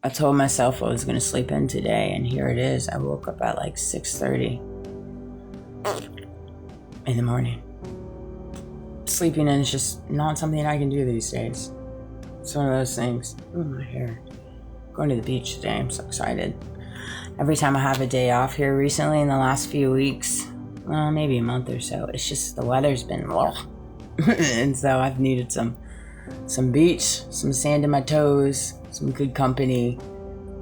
I told myself I was going to sleep in today, and here it is. I woke up at like 6:30 in the morning. Sleeping in is just not something I can do these days. It's one of those things. Ooh, my hair. Going to the beach today. I'm so excited. Every time I have a day off here recently in the last few weeks, well, maybe a month or so, it's just the weather's been and so I've needed some beach, some sand in my toes, some good company,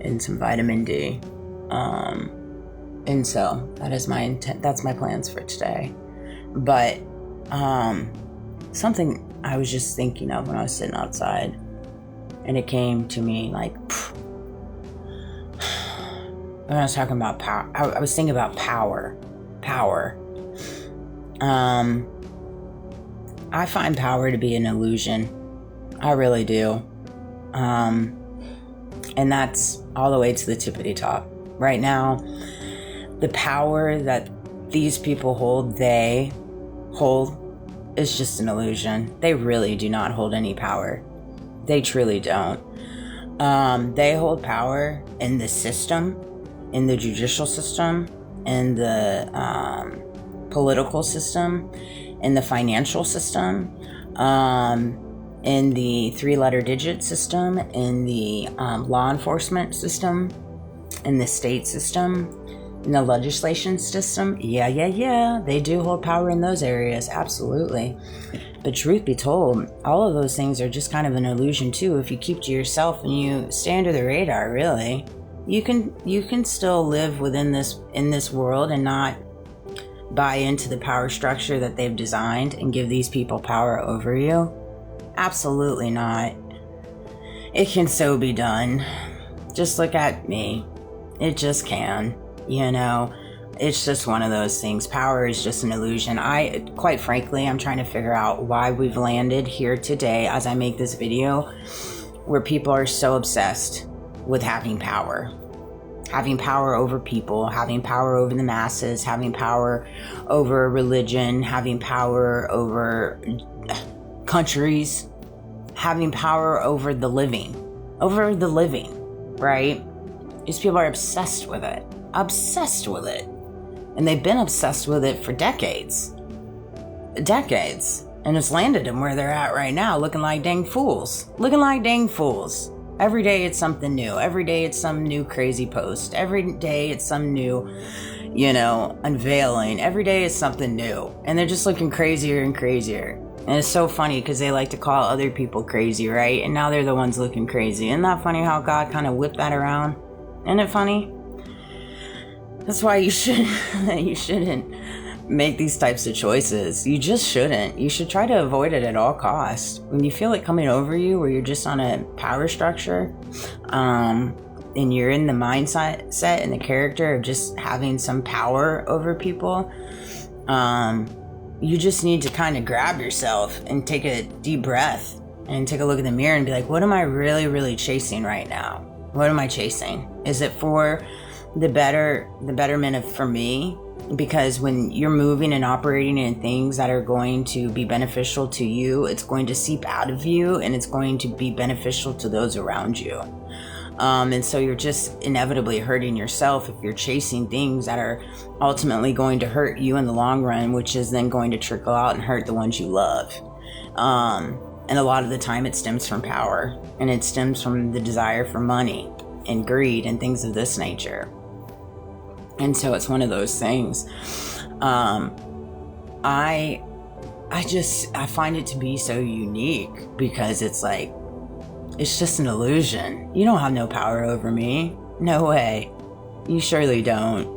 and some vitamin D. And so that is my intent. That's my plans for today. But something I was just thinking of when I was sitting outside, and it came to me like, when I was talking about power, I was thinking about power. I find power to be an illusion. I really do. And that's all the way to the tippity top. Right now, the power that these people hold, is just an illusion. They really do not hold any power. They truly don't. They hold power in the system, in the judicial system, in the political system, in the financial system, in the three-letter digit system, in the law enforcement system, in the state system, in the legislation system. Yeah. They do hold power in those areas, absolutely. But truth be told, all of those things are just kind of an illusion too. If you keep to yourself and you stay under the radar, really, you can still live in this world and not buy into the power structure that they've designed and give these people power over you. Absolutely not. It can so be done. Just look at me. It just can. It's just one of those things. Power is just an illusion. Quite frankly, I'm trying to figure out why we've landed here today as I make this video where people are so obsessed with having power over people, having power over the masses, having power over religion, having power over countries, having power over the living, right? These people are obsessed with it. And they've been obsessed with it for decades. And it's landed them where they're at right now, looking like dang fools. Every day it's something new. Every day it's some new crazy post. Every day it's some new, unveiling. Every day it's something new. And they're just looking crazier and crazier. And it's so funny because they like to call other people crazy, right? And now they're the ones looking crazy. Isn't that funny how God kind of whipped that around? Isn't it funny? That's why you shouldn't make these types of choices. You just shouldn't. You should try to avoid it at all costs. When you feel it coming over you, where you're just on a power structure, and you're in the mindset and the character of just having some power over people, you just need to kind of grab yourself and take a deep breath and take a look in the mirror and be like, what am I really, really chasing right now? What am I chasing? Is it for the betterment for me? Because when you're moving and operating in things that are going to be beneficial to you, it's going to seep out of you and it's going to be beneficial to those around you. And so you're just inevitably hurting yourself if you're chasing things that are ultimately going to hurt you in the long run, which is then going to trickle out and hurt the ones you love. And a lot of the time it stems from power, and it stems from the desire for money and greed and things of this nature. And so it's one of those things. I find it to be so unique because it's like, it's just an illusion. You don't have no power over me. No way. You surely don't.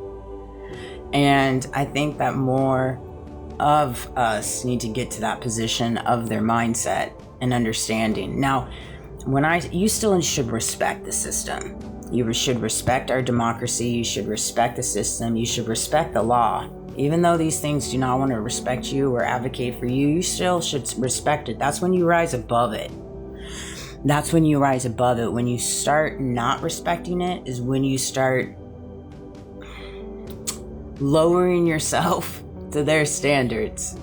And I think that more of us need to get to that position of their mindset and understanding. Now, you still should respect the system. You should respect our democracy. You should respect the system. You should respect the law. Even though these things do not want to respect you or advocate for you, you still should respect it. That's when you rise above it. When you start not respecting it is when you start lowering yourself to their standards.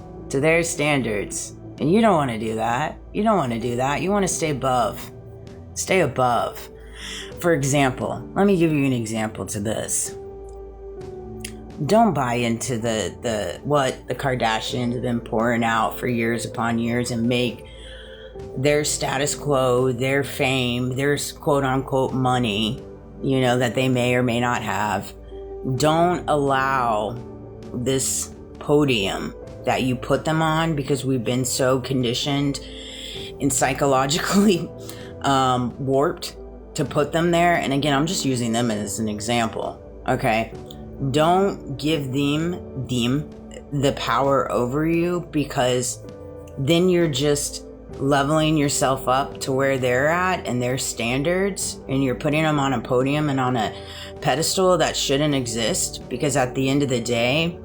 And you don't want to do that. You want to stay above. For example, let me give you an example to this. Don't buy into the what the Kardashians have been pouring out for years upon years and make their status quo, their fame, their quote unquote money, you know, that they may or may not have. Don't allow this podium that you put them on, because we've been so conditioned and psychologically warped to put them there. And again, I'm just using them as an example, okay? Don't give them the power over you, because then you're just leveling yourself up to where they're at and their standards, and you're putting them on a podium and on a pedestal that shouldn't exist. Because at the end of the day,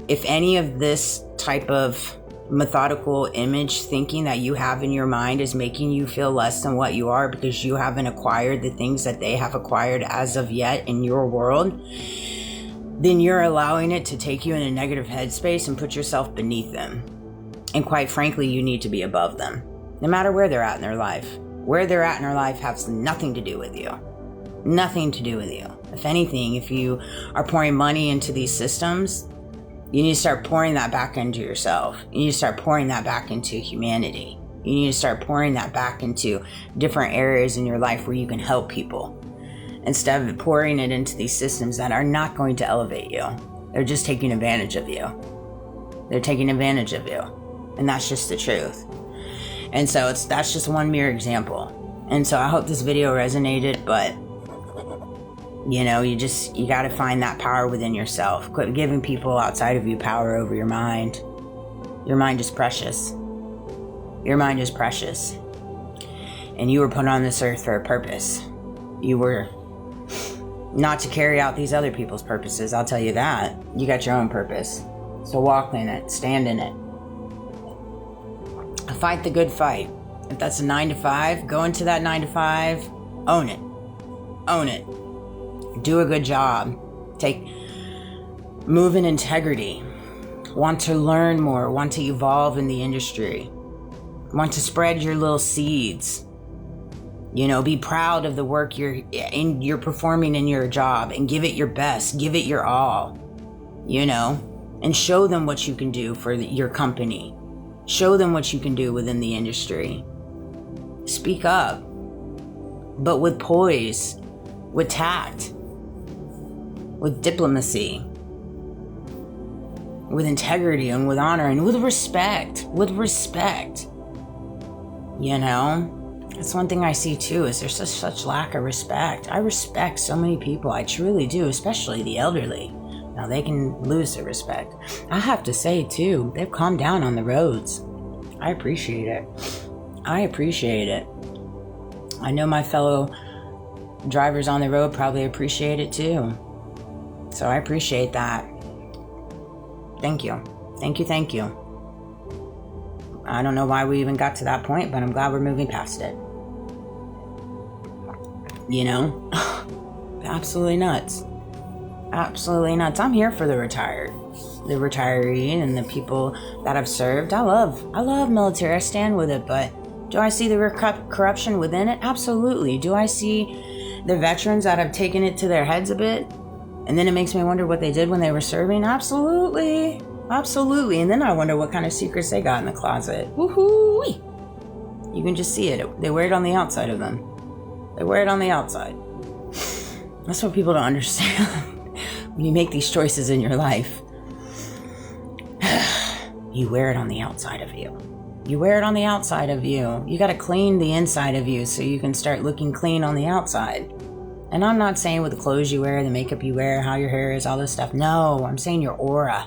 if any of this type of methodical image thinking that you have in your mind is making you feel less than what you are because you haven't acquired the things that they have acquired as of yet in your world, then you're allowing it to take you in a negative headspace and put yourself beneath them. And quite frankly, you need to be above them, no matter where they're at in their life. Where they're at in their life has nothing to do with you. Nothing to do with you. If anything, if you are pouring money into these systems, you need to start pouring that back into yourself. You need to start pouring that back into humanity. You need to start pouring that back into different areas in your life where you can help people, instead of pouring it into these systems that are not going to elevate you. They're just taking advantage of you. They're taking advantage of you. And that's just the truth. And so that's just one mere example. And so I hope this video resonated, but you know, you got to find that power within yourself. Quit giving people outside of you power over your mind. Your mind is precious. Your mind is precious. And you were put on this earth for a purpose. You were not to carry out these other people's purposes, I'll tell you that. You got your own purpose. So walk in it, stand in it. Fight the good fight. If that's a 9 to 5, go into that 9 to 5, own it. Own it. Do a good job. Move in integrity. Want to learn more, want to evolve in the industry. Want to spread your little seeds. You know, be proud of the work you're performing in your job, and give it your best, give it your all, you know, and show them what you can do for your company. Show them what you can do within the industry. Speak up, but with poise, with tact, with diplomacy, with integrity, and with honor, and with respect. With respect. You know? That's one thing I see too, is there's such lack of respect. I respect so many people, I truly do, especially the elderly. Now they can lose their respect. I have to say too, they've calmed down on the roads. I appreciate it. I appreciate it. I know my fellow drivers on the road probably appreciate it too. So I appreciate that. Thank you. Thank you, thank you. I don't know why we even got to that point, but I'm glad we're moving past it. You know? Absolutely nuts. Absolutely nuts. I'm here for the retiree and the people that have served. I love military. I stand with it, but do I see the corruption within it? Absolutely. Do I see the veterans that have taken it to their heads a bit? And then it makes me wonder what they did when they were serving? Absolutely. Absolutely. And then I wonder what kind of secrets they got in the closet. Woohoo! You can just see it. They wear it on the outside of them. They wear it on the outside. That's what people don't understand. When you make these choices in your life, you wear it on the outside of you. You wear it on the outside of you. You got to clean the inside of you so you can start looking clean on the outside. And I'm not saying with the clothes you wear, the makeup you wear, how your hair is, all this stuff. No, I'm saying your aura.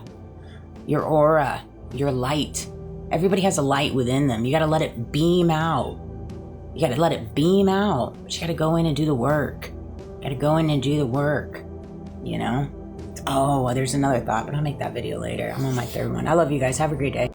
Your aura. Your light. Everybody has a light within them. You got to let it beam out. You got to let it beam out. But you got to go in and do the work. Got to go in and do the work. You know? Oh, there's another thought, but I'll make that video later. I'm on my third one. I love you guys. Have a great day.